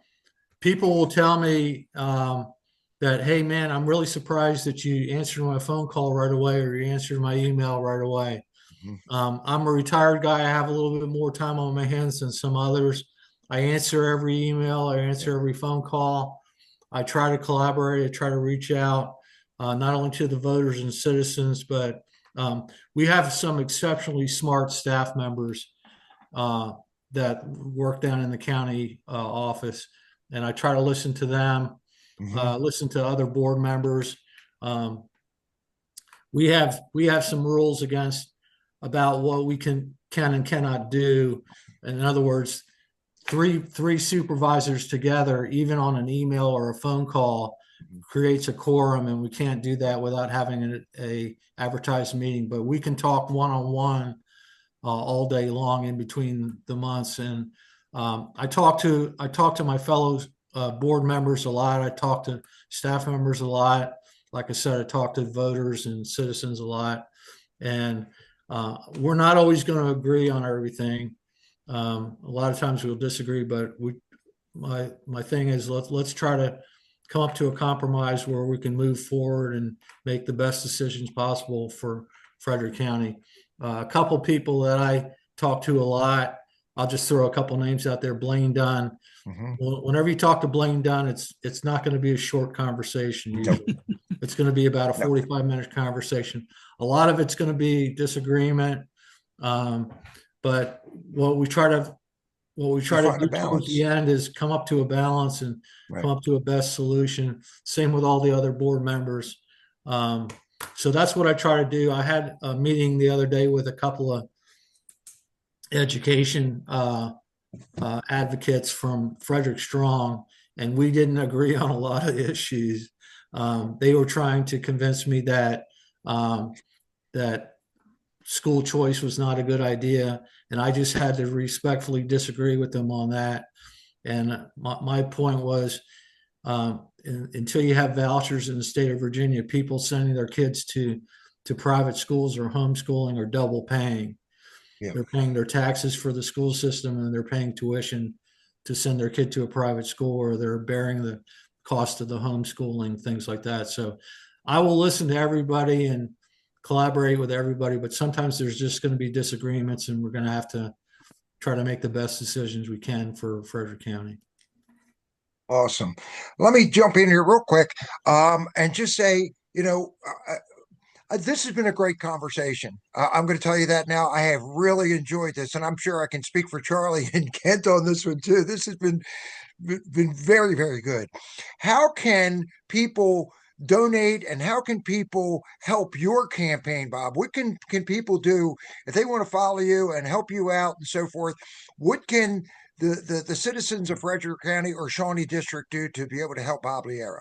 People will tell me that, hey, man, I'm really surprised that you answered my phone call right away or you answered my email right away. Mhm. I'm a retired guy. I have a little bit more time on my hands than some others. I answer every email, I answer every phone call. I try to collaborate, I try to reach out, not only to the voters and citizens, but we have some exceptionally smart staff members uh, that work down in the county office. And I try to listen to them, Mhm. listen to other board members. Um, we have some rules against about what we can and cannot do. In other words, three supervisors together, even on an email or a phone call, creates a quorum, and we can't do that without having a advertised meeting. But we can talk one on one all day long in between the months. And I talk to my fellow board members a lot. I talk to staff members a lot. Like I said, I talk to voters and citizens a lot. And we're not always going to agree on everything. A lot of times we'll disagree, but my thing is let's try to come up to a compromise where we can move forward and make the best decisions possible for Frederick County. A couple people that I talk to a lot. I'll just throw a couple names out there. Blaine Dunn. Mhm. Whenever you talk to Blaine Dunn, it's not going to be a short conversation. Nope. Usually, it's going to be about a No. 45-minute conversation. A lot of it's going to be disagreement, but what we try to Find a do towards the balance. end is come up to a balance and Right. come up to a best solution. Same with all the other board members. Um, so that's what I try to do. I had a meeting the other day with a couple of education advocates from Frederick Strong, and we didn't agree on a lot of issues. They were trying to convince me that that school choice was not a good idea, and I just had to respectfully disagree with them on that. And my point was, until you have vouchers in the state of Virginia, people sending their kids to private schools or homeschooling are double paying. Yeah. They're paying their taxes for the school system and they're paying tuition to send their kid to a private school, or they're bearing the cost of the homeschooling, things like that. So I will listen to everybody and collaborate with everybody, but sometimes there's just going to be disagreements and we're going to have to try to make the best decisions we can for Frederick County. Awesome. Let me jump in here real quick, and just say, this has been a great conversation. I'm going to tell you that now. I have really enjoyed this, and I'm sure I can speak for Charlie and Kent on this one too. This has been very, very good. How can people donate, and how can people help your campaign, Bob? What can people do if they want to follow you and help you out and so forth? What can the citizens of Frederick County or Shawnee District do to be able to help Bob Liero?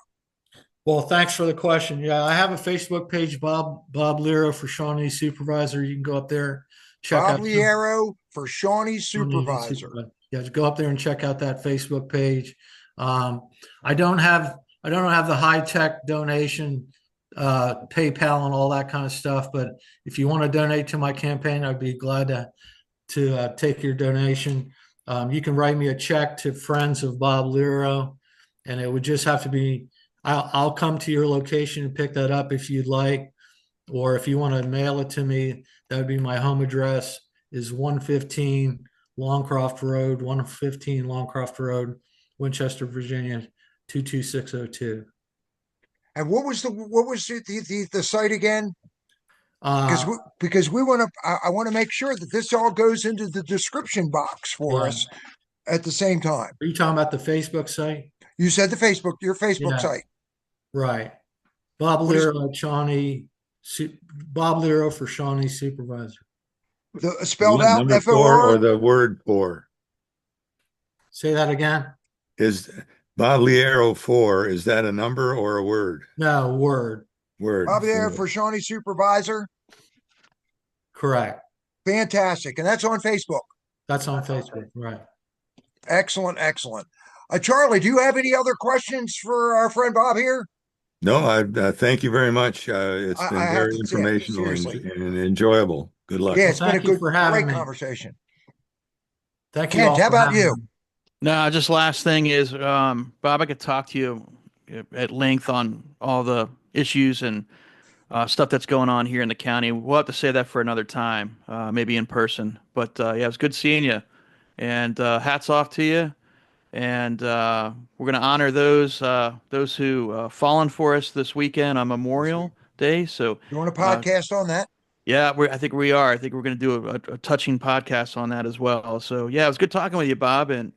Well, thanks for the question. Yeah, I have a Facebook page, Bob Liero for Shawnee Supervisor. You can go up there, check Bob out Liero for Shawnee Shawnee Supervisor. Supervisor. Yeah, just go up there and check out that Facebook page. Um, I don't have the high tech donation, PayPal and all that kind of stuff. But if you want to donate to my campaign, I'd be glad to take your donation. You can write me a check to Friends of Bob Liero, and it would just have to be. I'll come to your location and pick that up if you'd like, or if you want to mail it to me, that would be my home address is 115 Longcroft Road, 115 Longcroft Road, Winchester, Virginia, 22602. And what was the site again? Uh, Because we want to I want to make sure that this all goes into the description box for yeah. us at the same time. Are you talking about the Facebook site? You said your Facebook Yeah, site. right. Bob What is Liero at Shawnee, Bob Liero for Shawnee Supervisor. the The spelled out number four or FOR? the word four? Say that again. Is Bob Liero 4, is that a number or a word? No, word. Word. Bob there for Shawnee Supervisor. Correct. Fantastic. And that's on Facebook. That's on Facebook, right? Excellent, excellent. Charlie, do you have any other questions for our friend Bob here? No, I thank you very much. It's I been have very to say it, informational seriously. and enjoyable. Good luck. Yeah, Well, it's been a thank you good, for having great me. conversation. Thank you Kent, all how for about having you? me. No, just last thing is, Bob, I could talk to you at length on all the issues and stuff that's going on here in the county. We'll have to say that for another time, maybe in person. But yeah, it was good seeing you, and hats off to you. And we're going to honor those who fallen for us this weekend on Memorial Day. So You want a uh, podcast on that? yeah, I think we are. I think we're going to do a touching podcast on that as well. So yeah, it was good talking with you, Bob, and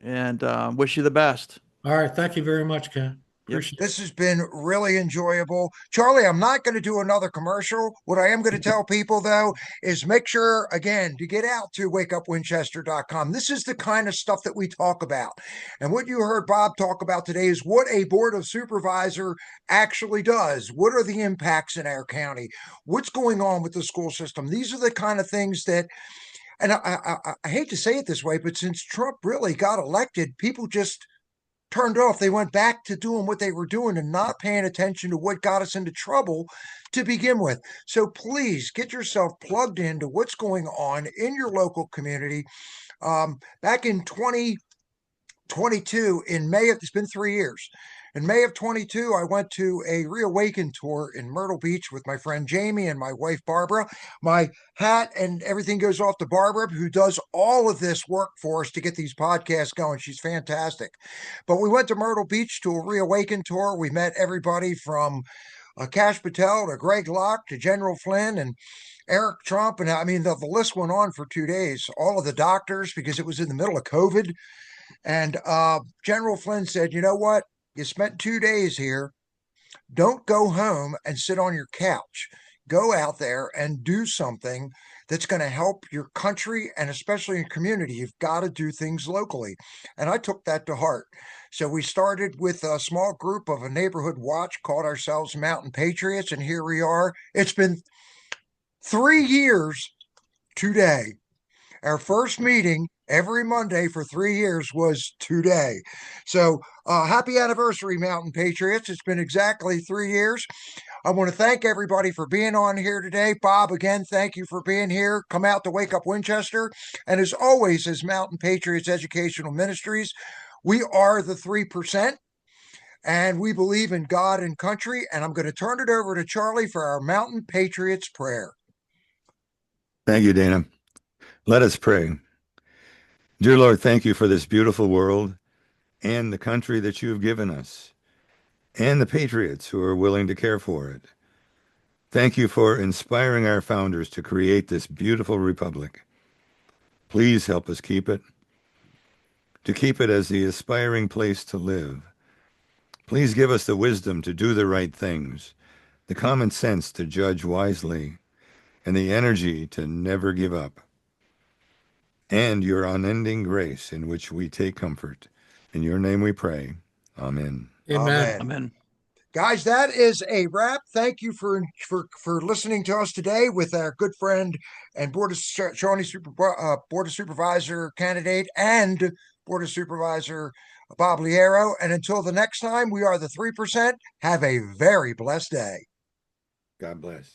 wish you the best. All right. Thank you very much, Ken. Yep. Appreciate it. This has been really enjoyable. Charlie, I'm not going to do another commercial. What I am going to tell people, though, is make sure, again, to get out to wakeupwinchester.com. This is the kind of stuff that we talk about. And what you heard Bob talk about today is what a board of supervisor actually does. What are the impacts in our county? What's going on with the school system? These are the kind of things that, and I hate to say it this way, but since Trump really got elected, people just turned off. They went back to doing what they were doing and not paying attention to what got us into trouble to begin with. So please get yourself plugged into what's going on in your local community. Back in 2022, in May of, it's been 3 years. In May of 22, I went to a Reawaken tour in Myrtle Beach with my friend Jamie and my wife Barbara. My hat and everything goes off to Barbara, who does all of this work for us to get these podcasts going. She's fantastic. But we went to Myrtle Beach to a Reawaken tour. We met everybody from Cash Patel to Greg Locke to General Flynn and Eric Trump. And I mean, the list went on for 2 days. All of the doctors, because it was in the middle of COVID. And General Flynn said, you know what? You spent 2 days here. Don't go home and sit on your couch. Go out there and do something that's going to help your country and especially your community. You've got to do things locally. And I took that to heart. So we started with a small group of a neighborhood watch, called ourselves Mountain Patriots. And here we are. It's been 3 years today. Our first meeting every Monday for 3 years was today. So happy anniversary, Mountain Patriots. It's been exactly 3 years. I want to thank everybody for being on here today. Bob, again, thank you for being here. Come out to Wake Up Winchester. And as always, as Mountain Patriots Educational Ministries, we are the 3%. And we believe in God and country. And I'm going to turn it over to Charlie for our Mountain Patriots prayer. Thank you, Dana. Let us pray. Dear Lord, thank you for this beautiful world and the country that you have given us and the patriots who are willing to care for it. Thank you for inspiring our founders to create this beautiful republic. Please help us keep it as the aspiring place to live. Please give us the wisdom to do the right things, the common sense to judge wisely, and the energy to never give up, and your unending grace in which we take comfort. In your name we pray. Amen. Amen. Amen. Guys, that is a wrap. Thank you for listening to us today with our good friend and Board of Supervisor candidate and Board of Supervisor Bob Liero. And until the next time, we are the 3%. Have a very blessed day. God bless.